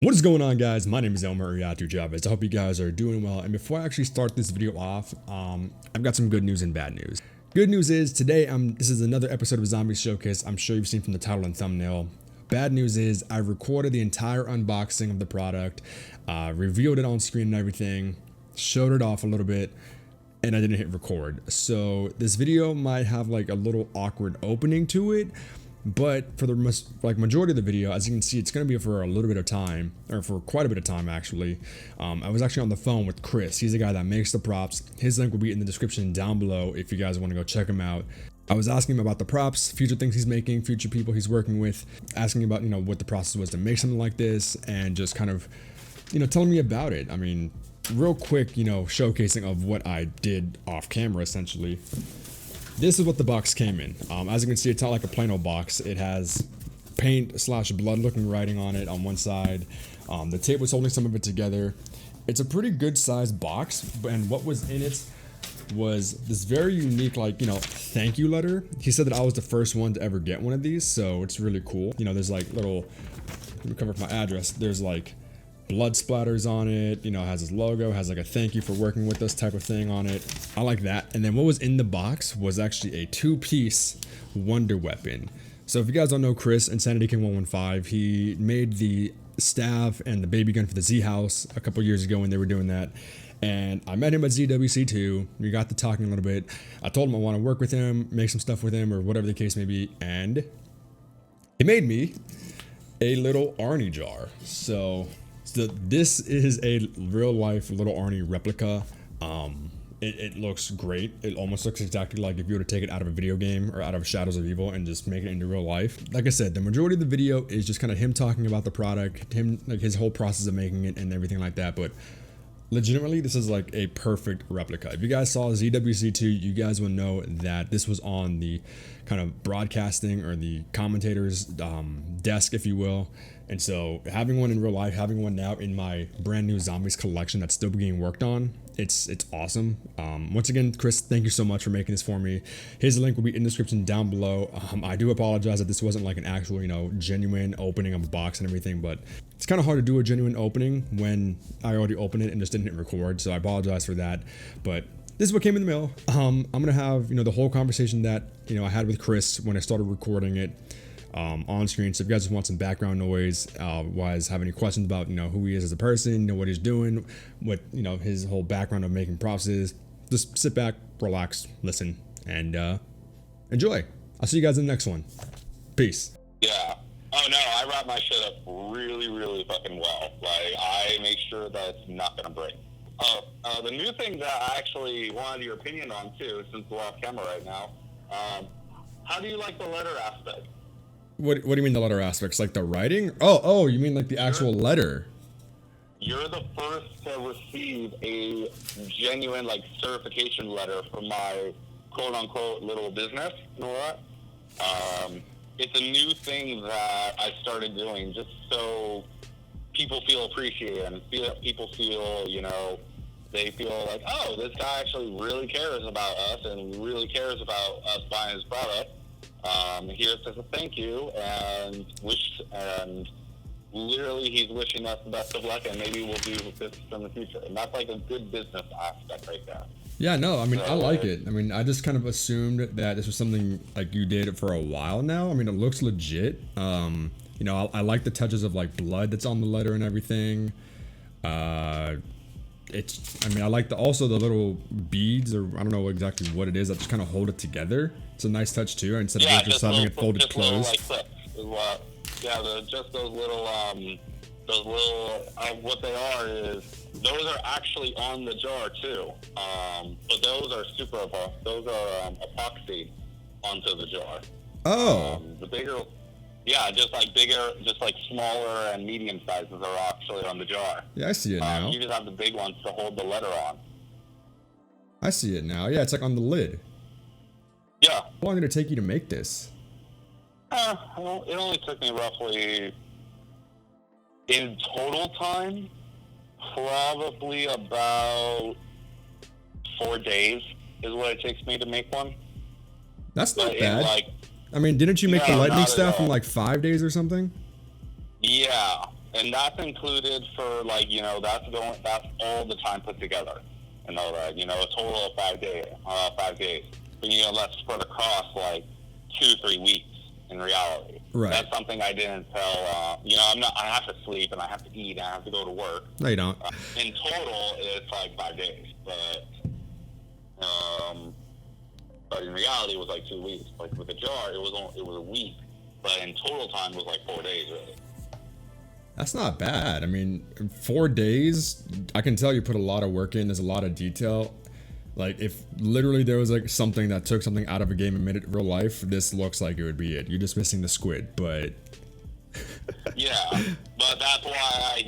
What is going on, guys? My name is Elmer Chavez. I hope you guys are doing well. And before I actually start this video off, I've got some good news and bad news. Good news is today, this is another episode of Zombie Showcase. I'm sure you've seen from the title and thumbnail. Bad news is I recorded the entire unboxing of the product, revealed it on screen and everything, showed it off a little bit, and I didn't hit record. So this video might have like a little awkward opening to it. But for the majority of the video, as you can see, it's going to be for a little bit of time, or for quite a bit of time actually. I was actually on the phone with Chris. He's the guy that makes the props. His link will be in the description down below if you guys want to go check him out. I was asking him about the props, future things he's making, future people he's working with, asking about, what the process was to make something like this, and just kind of, telling me about it. I mean, real quick, showcasing of what I did off camera essentially. This is what the box came in. As you can see, it's not like a plain old box. It has paint / blood looking writing on it on one side. The tape was holding some of it together. It's a pretty good sized box, and what was in it was this very unique, thank you letter. He said that I was the first one to ever get one of these, so it's really cool. There's like little, let me cover up my address. There's like blood splatters on it, has his logo, has like a thank you for working with us type of thing on it. I like that. And then what was in the box was actually a 2-piece wonder weapon. So if you guys don't know Chris, Insanity King 115, he made the staff and the baby gun for the Z House a couple years ago when they were doing that. And I met him at ZWC2. We got to talking a little bit. I told him I want to work with him, make some stuff with him, or whatever the case may be. And he made me a Lil Arnie jar. So this is a real life Lil Arnie replica. It looks great. It almost looks exactly like if you were to take it out of a video game or out of Shadows of Evil and just make it into real life. Like I said, the majority of the video is just kind of him talking about the product, his whole process of making it and everything like that. But legitimately, this is like a perfect replica. If you guys saw ZWC2, you guys will know that this was on the kind of broadcasting or the commentator's desk, if you will. And so having one in real life, having one now in my brand new zombies collection that's still being worked on, it's awesome. Once again, Chris, thank you so much for making this for me. His link will be in the description down below. I do apologize that this wasn't like an actual, genuine opening of a box and everything, but it's kind of hard to do a genuine opening when I already opened it and just didn't hit record. So I apologize for that. But this is what came in the mail. I'm gonna have the whole conversation that I had with Chris when I started recording it on screen. So if you guys just want some background noise, have any questions about who he is as a person, what he's doing, what his whole background of making props is, just sit back, relax, listen, and enjoy. I'll see you guys in the next one. Peace. Yeah. Oh no, I wrap my shit up really fucking well. Like, I make sure that it's not gonna break. The new thing that I actually wanted your opinion on too, since we're off camera right now, how do you like the letter aspect? What do you mean the letter aspects? Like the writing? Oh, you mean like the actual letter? You're the first to receive a genuine certification letter from my quote unquote little business. You know what? It's a new thing that I started doing just so people feel appreciated and people feel, they feel like, oh, this guy actually really cares about us and really cares about us buying his product. Here it says a thank you and literally he's wishing us the best of luck and maybe we'll do this in the future. And that's like a good business aspect right there. Yeah, no, I mean, I like it. I mean, I just kind of assumed that this was something like you did for a while now. I mean, it looks legit. I like the touches of like blood that's on the letter and everything. I like also the little beads, or I don't know exactly what it is, that just kind of hold it together. It's a nice touch too, instead of just having it folded closed. Just those little, what they are is, those are actually on the jar too. But those are those are epoxy onto the jar. Oh. The bigger, just like smaller and medium sizes are actually on the jar. Yeah, I see it now. You just have the big ones to hold the letter on. I see it now. Yeah, it's like on the lid. Yeah. How long did it take you to make this? It only took me roughly, in total time, probably about 4 days is what it takes me to make one. That's not bad. I mean, didn't you make the lightning stuff in like 5 days or something? Yeah, and that's included for like, you know, that's all the time put together and all that. You know, a total of 5 days. 5 days. But you know, that's spread across like 2-3 weeks in reality. Right. That's something I didn't tell. You know, I have to sleep and I have to eat and I have to go to work. No, you don't. In total, it's like 5 days, but in reality, it was like 2 weeks. Like with the jar, it was a week, but in total time, it was like 4 days. Really. That's not bad. I mean, 4 days, I can tell you put a lot of work in. There's a lot of detail. Like, if literally there was like something that took something out of a game and made it real life, this looks like it would be it. You're just missing the squid, but... Yeah, but that's when I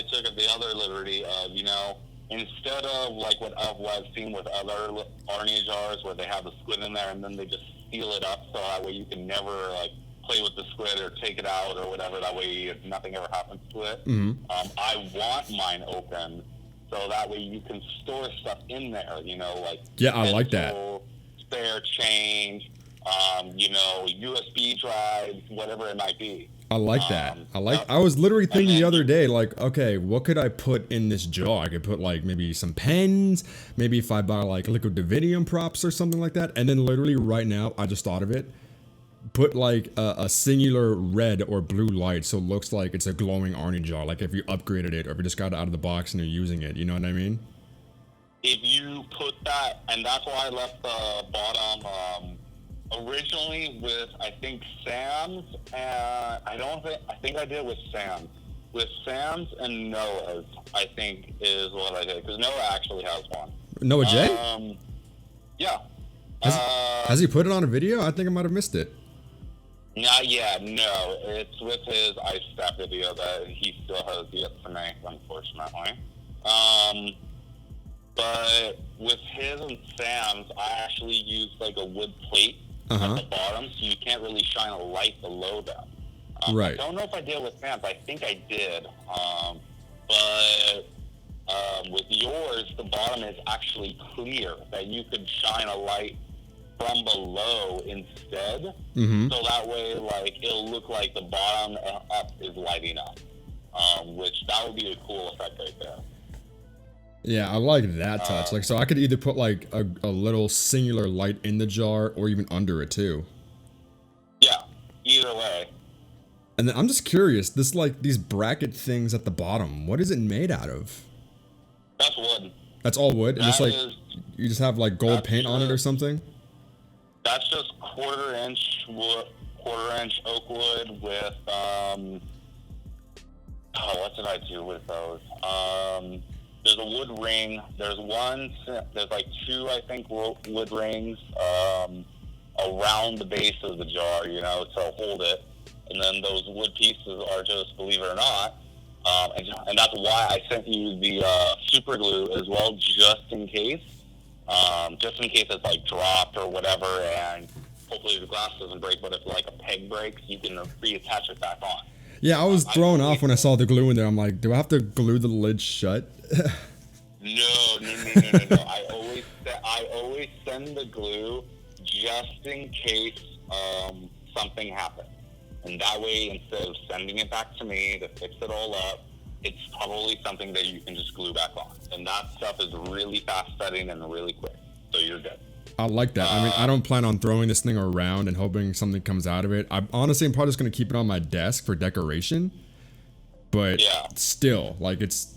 took the other liberty of, you know, instead of like what I've seen with other Arnie jars where they have the squid in there and then they just seal it up so that way you can never like play with the squid or take it out or whatever, that way nothing ever happens to it. Mm-hmm. I want mine open so that way you can store stuff in there, you know, like yeah, I like that. Spare change, you know, USB drives, whatever it might be. I like that. I was literally thinking the other day, like, okay, what could I put in this jar? I could put like maybe some pens, maybe if I buy like liquid dividium props or something like that. And then literally right now, I just thought of it. Put like a singular red or blue light so it looks like it's a glowing Arnie jar. Like if you upgraded it or if you just got it out of the box and you're using it. You know what I mean? If you put that, and that's why I left the bottom originally with, I think, Sam's, I think I did with Sam's. With Sam's and Noah's, I think, is what I did. Because Noah actually has one. Noah J? Yeah. Has he put it on a video? I think I might have missed it. Not yet, no. It's with his Ice Step video that he still has yet to make, unfortunately. But with his and Sam's, I actually used like a wood plate at the bottom, so you can't really shine a light below them. Right. I don't know if I did with Sam's. I think I did. But with yours, the bottom is actually clear, that you could shine a light from below instead. Mm-hmm. So that way, like, it'll look like the bottom up is lighting up. Which that would be a cool effect right there. Yeah, I like that touch. Like, so I could either put like a little singular light in the jar or even under it too. Yeah, either way. And then I'm just curious, this like these bracket things at the bottom, what is it made out of? That's wood. That's all wood? And just like, you just have like gold paint on it or something? That's just quarter-inch oak wood with, what did I do with those? There's a wood ring. There's like 2, I think, wood rings around the base of the jar, you know, to hold it. And then those wood pieces are just, believe it or not, and that's why I sent you the super glue as well, just in case it's like dropped or whatever, and hopefully the glass doesn't break. But if like a peg breaks, you can reattach it back on. Yeah, I was thrown off when I saw the glue in there. I'm like, do I have to glue the lid shut? No. I always send the glue just in case something happens. And that way, instead of sending it back to me to fix it all up, it's probably something that you can just glue back on. And that stuff is really fast setting and really quick. So you're good. I like that. I mean, I don't plan on throwing this thing around and hoping something comes out of it. I'm honestly probably just going to keep it on my desk for decoration. But still, like, this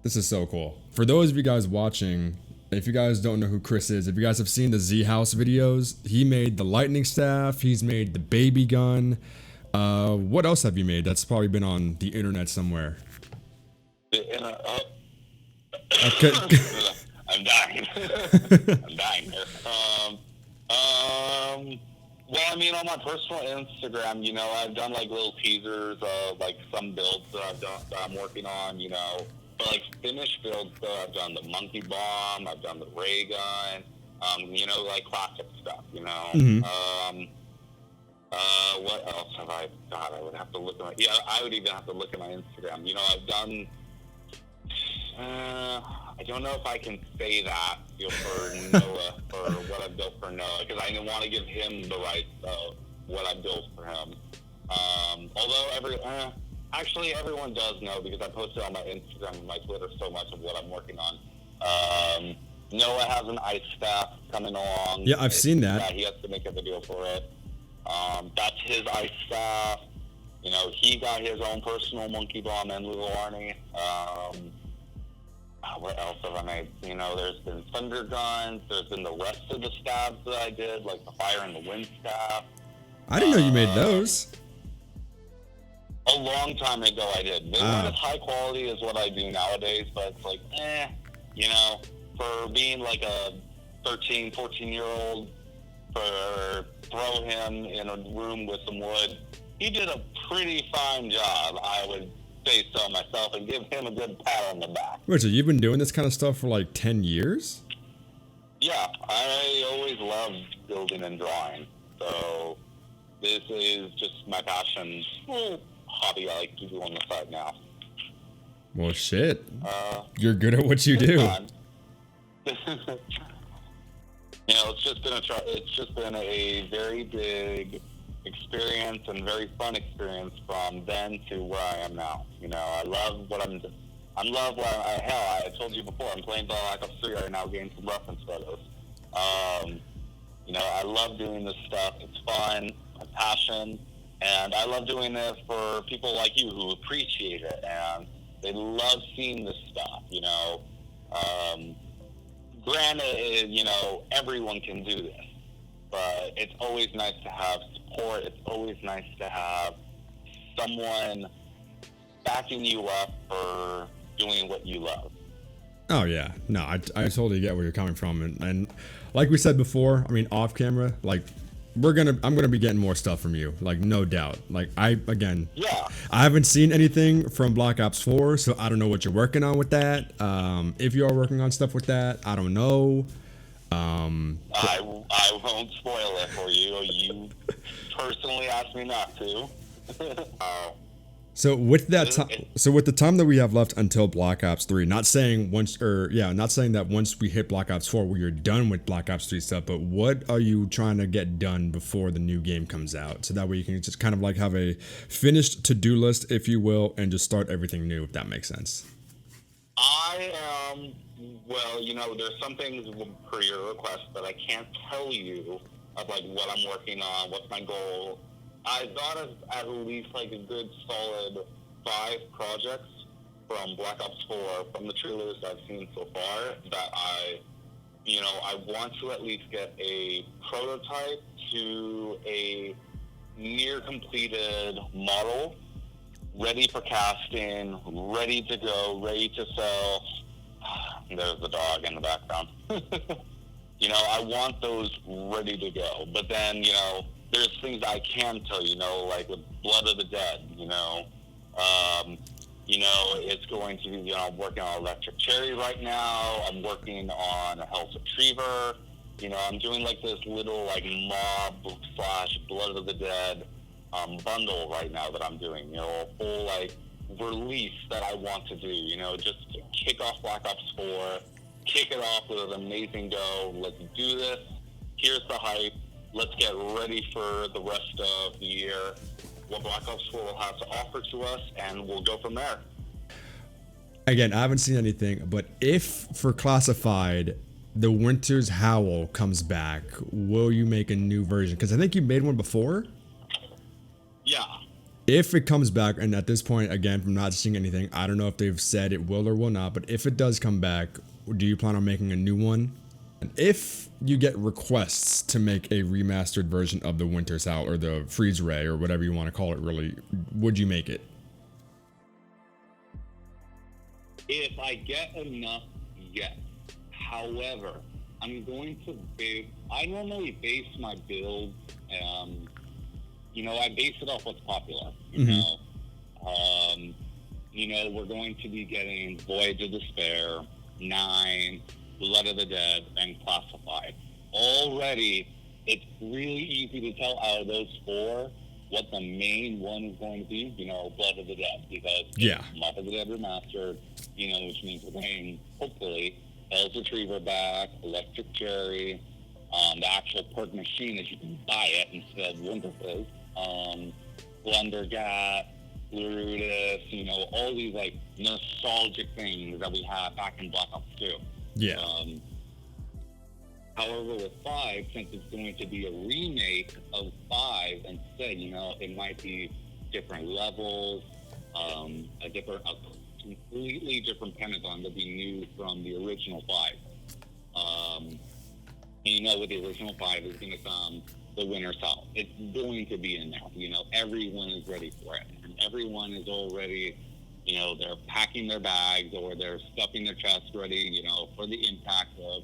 is so cool. For those of you guys watching, if you guys don't know who Chris is, if you guys have seen the Z House videos, he made the lightning staff. He's made the baby gun. What else have you made that's probably been on the internet somewhere? I'm dying. I'm dying here. Well, I mean, on my personal Instagram, you know, I've done like little teasers of like some builds that I've done, that I'm working on, you know. But like finished builds, so I've done the monkey bomb, I've done the ray gun, you know, like classic stuff, you know. Mm-hmm. What else have I got? I would have to look at I would even have to look at my Instagram. You know, I've done. I don't know if I can say that, you know, for Noah, for what I've built for Noah, because I didn't want to give him the rights. So what I built for him. Although actually everyone does know because I posted on my Instagram and my Twitter so much of what I'm working on. Noah has an ice staff coming along. Yeah, I've seen that. Yeah, he has to make a video for it. That's his ice staff. You know, he got his own personal monkey bomb and Lil Arnie. What else have I made? You know, there's been thunder guns. There's been the rest of the staffs that I did, like the fire and the wind staff. I didn't know you made those. A long time ago I did. They weren't as high quality as what I do nowadays, but it's like, you know, for being like a 13, 14-year-old, throw him in a room with some wood. He did a pretty fine job, I would say so myself, and give him a good pat on the back. Wait, so you've been doing this kind of stuff for like 10 years? Yeah, I always loved building and drawing. So this is just my passion, hobby I like to do on the side now. Well, shit. You're good at what you do. You know, it's just been a very big experience and very fun experience from then to where I am now. You know, I love what I'm doing. I told you before, I'm playing Black Ops 3 right now, getting some reference photos. You know, I love doing this stuff. It's fun, my passion, and I love doing it for people like you who appreciate it, and they love seeing this stuff, you know. Granted, you know, everyone can do this, but it's always nice to have support. It's always nice to have someone backing you up for doing what you love. Oh yeah, no, I totally get where you're coming from, and like we said before, I mean off camera, like I'm gonna be getting more stuff from you, like no doubt. Like I haven't seen anything from Black Ops 4, so I don't know what you're working on with that. If you are working on stuff with that, I don't know. I won't spoil it for you. You personally asked me not to. So with the time that we have left until Black Ops 3, not saying that once we hit Black Ops 4, we're done with Black Ops 3 stuff, but what are you trying to get done before the new game comes out? So that way you can just kind of like have a finished to-do list, if you will, and just start everything new, if that makes sense. Well, you know, there's some things per your request that I can't tell you of, like, what I'm working on, what's my goal. I thought of at least like a good solid 5 projects from Black Ops 4 from the trailers I've seen so far that I want to at least get a prototype to a near completed model, ready for casting, ready to go, ready to sell. There's the dog in the background. You know, I want those ready to go, but then, you know, there's things I can tell you, like with Blood of the Dead, it's going to be, I'm working on Electric Cherry right now. I'm working on a Health Retriever. I'm doing like this little like mob / Blood of the Dead bundle right now that I'm doing, a full like release that I want to do, just to kick off Black Ops 4, kick it off with an amazing go. Let's do this. Here's the hype. Let's get ready for the rest of the year, what Black Ops 4 will have to offer to us, and we'll go from there. Again, I haven't seen anything, but if for Classified, the Winter's Howl comes back, will you make a new version? Because I think you made one before. Yeah. If it comes back, and at this point, again, from not seeing anything, I don't know if they've said it will or will not, but if it does come back, do you plan on making a new one? And if you get requests to make a remastered version of the Winter's Howl or the Freeze Ray or whatever you want to call it, really, would you make it? If I get enough, yes. However, I'm going to I normally base my builds, I base it off what's popular, we're going to be getting Voyage of Despair, 9, Blood of the Dead, and Classified. Already, it's really easy to tell out of those 4 what the main one is going to be, Blood of the Dead, because it's Blood of the Dead Remastered, which means we're getting, hopefully, Hell's Retriever back, Electric Cherry, The actual pork machine is you can buy it instead of Winterfizz. Blender Gat, Bluerutus, you know, all these like nostalgic things that we had back in Black Ops 2. Yeah. However, with 5, since it's going to be a remake of 5 instead, you know, it might be different levels, a completely different Pentagon to be new from the original 5. And you know, with the original 5 is going to come the Winter's Howl. It's going to be in there. You know, everyone is ready for it. And everyone is already, you know, they're packing their bags or they're stuffing their chests ready, you know, for the impact of,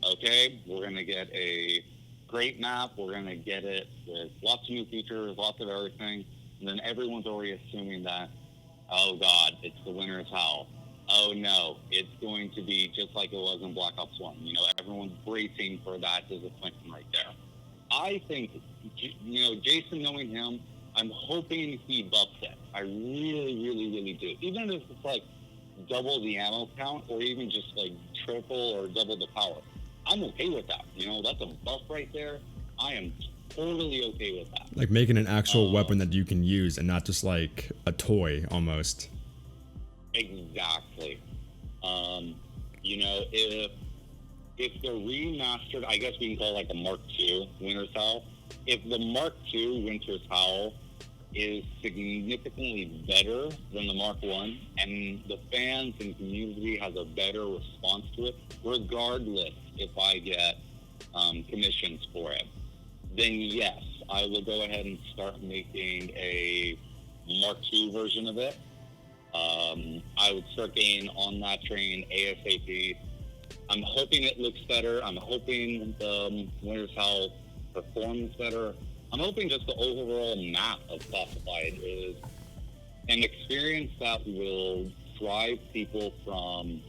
okay, we're going to get a great map. We're going to get it with lots of new features, lots of everything. And then everyone's already assuming that, oh, God, it's the Winter's Howl. Oh, no, it's going to be just like it was in Black Ops 1. You know, everyone's bracing for that disappointment right there. I think, you know, Jason, knowing him, I'm hoping he buffs it. I really, really, really do. Even if it's like double the ammo count or even just like triple or double the power. I'm okay with that. You know, that's a buff right there. I am totally okay with that. Like making an actual weapon that you can use and not just like a toy almost. Exactly. You know, if the remastered, I guess we can call it like a Mark II Winter's Howl. If the Mark II Winter's Howl is significantly better than the Mark I, and the fans and community has a better response to it, regardless if I get commissions for it, then yes, I will go ahead and start making a Mark II version of it. I would start getting on that train ASAP. I'm hoping it looks better. I'm hoping the Winter's Howl performs better. I'm hoping just the overall map of Classified is an experience that will drive people from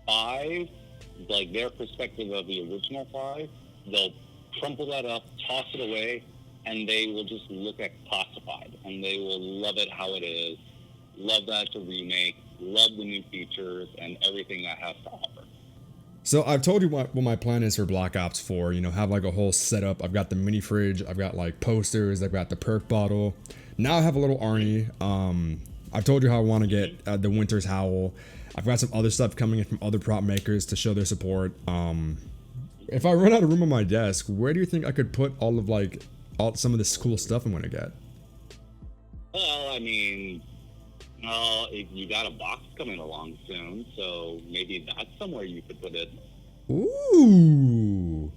5, like their perspective of the original 5. They'll crumple that up, toss it away, and they will just look at Classified, and they will love it how it is, love that it's a remake, love the new features, and everything that has to offer. So I've told you what my plan is for Black Ops 4, you know, have like a whole setup. I've got the mini fridge, I've got like posters, I've got the perk bottle. Now I have a little Arnie. I've told you how I want to get the Winter's Howl. I've got some other stuff coming in from other prop makers to show their support. If I run out of room on my desk, where do you think I could put all of some of this cool stuff I'm going to get? Well, I mean, you got a box coming along soon, so maybe that's somewhere you could put it. Ooh.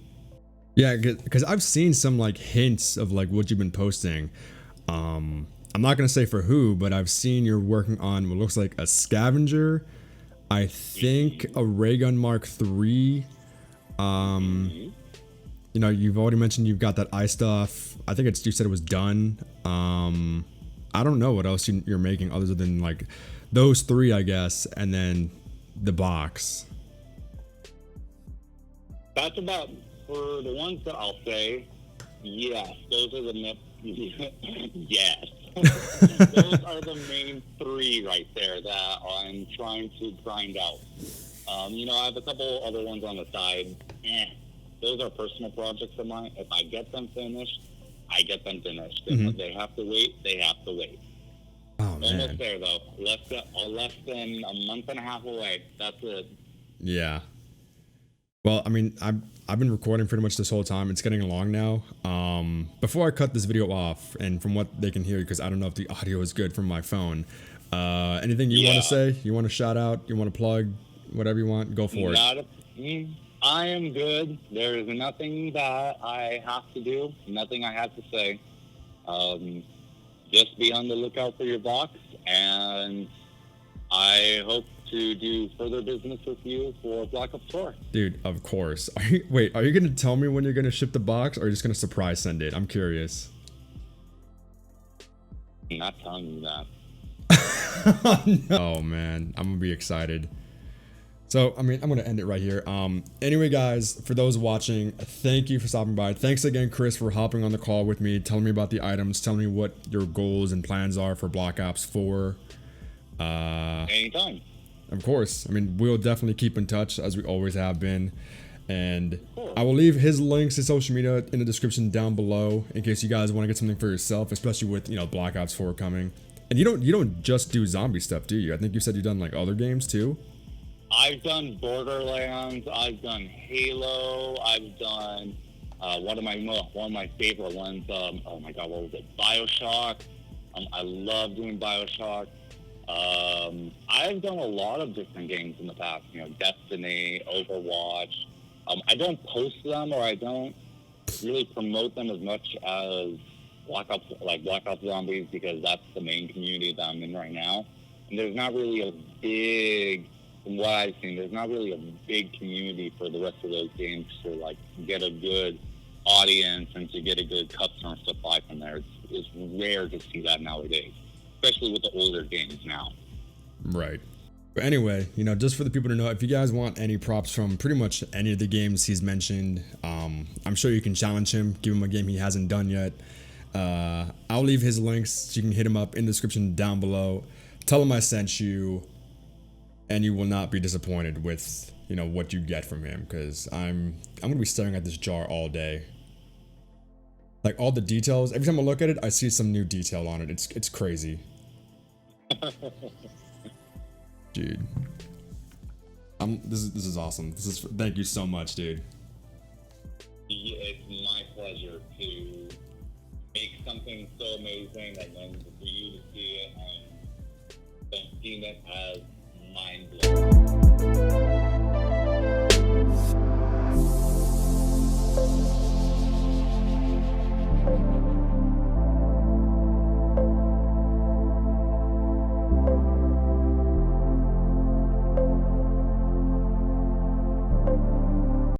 Yeah, because I've seen some like hints of like what you've been posting. I'm not gonna say for who, but I've seen you're working on what looks like a scavenger. I think a ray gun Mark III. You know, you've already mentioned you've got that eye stuff. I think you said it was done. I don't know what else you're making other than like those 3, I guess, and then the box. That's about, for the ones that I'll say, yes, those are the yes. Those are the main 3 right there that I'm trying to grind out. You know, I have a couple other ones on the side. Those are personal projects of mine. If I get them finished, I get them finished. If they have to wait, they have to wait. Oh, man. Almost there, though. Less than a month and a half away. That's it. Yeah. Well, I mean, I've been recording pretty much this whole time. It's getting along now. Before I cut this video off, and from what they can hear, because I don't know if the audio is good from my phone, anything you want to say? You want to shout out? You want to plug? Whatever you want, go for it. I am good. There is nothing that I have to do, nothing I have to say. Just be on the lookout for your box, and I hope to do further business with you for Black Ops 4. Dude, of course. Are you going to tell me when you're going to ship the box, or are you just going to surprise send it? I'm curious. I'm not telling you that. Oh, man. I'm going to be excited. So, I mean, I'm going to end it right here. Anyway, guys, for those watching, thank you for stopping by. Thanks again, Chris, for hopping on the call with me, telling me about the items, telling me what your goals and plans are for Black Ops 4. Anytime. Of course. I mean, we'll definitely keep in touch as we always have been. And Cool. I will leave his links to social media in the description down below in case you guys want to get something for yourself, especially with, you know, Black Ops 4 coming. And you don't just do zombie stuff, do you? I think you said you've done like other games too. I've done Borderlands. I've done Halo. I've done one of my favorite ones. Oh my God, what was it? BioShock. I love doing BioShock. I've done a lot of different games in the past. You know, Destiny, Overwatch. I don't post them, or I don't really promote them as much as Black Ops Zombies, because that's the main community that I'm in right now. And there's not really a big, from what I've seen, there's not really a big community for the rest of those games to like get a good audience and to get a good customer supply from there. It's rare to see that nowadays, especially with the older games now. Right. But anyway, you know, just for the people to know, if you guys want any props from pretty much any of the games he's mentioned, I'm sure you can challenge him, give him a game he hasn't done yet. I'll leave his links so you can hit him up in the description down below. Tell him I sent you, and you will not be disappointed with, you know, what you get from him, because I'm gonna be staring at this jar all day. Like all the details, every time I look at it, I see some new detail on it. It's crazy. Dude, this is awesome. Thank you so much, dude. Yeah, it's my pleasure to make something so amazing, and then for you to see it and seeing it as mind blowing.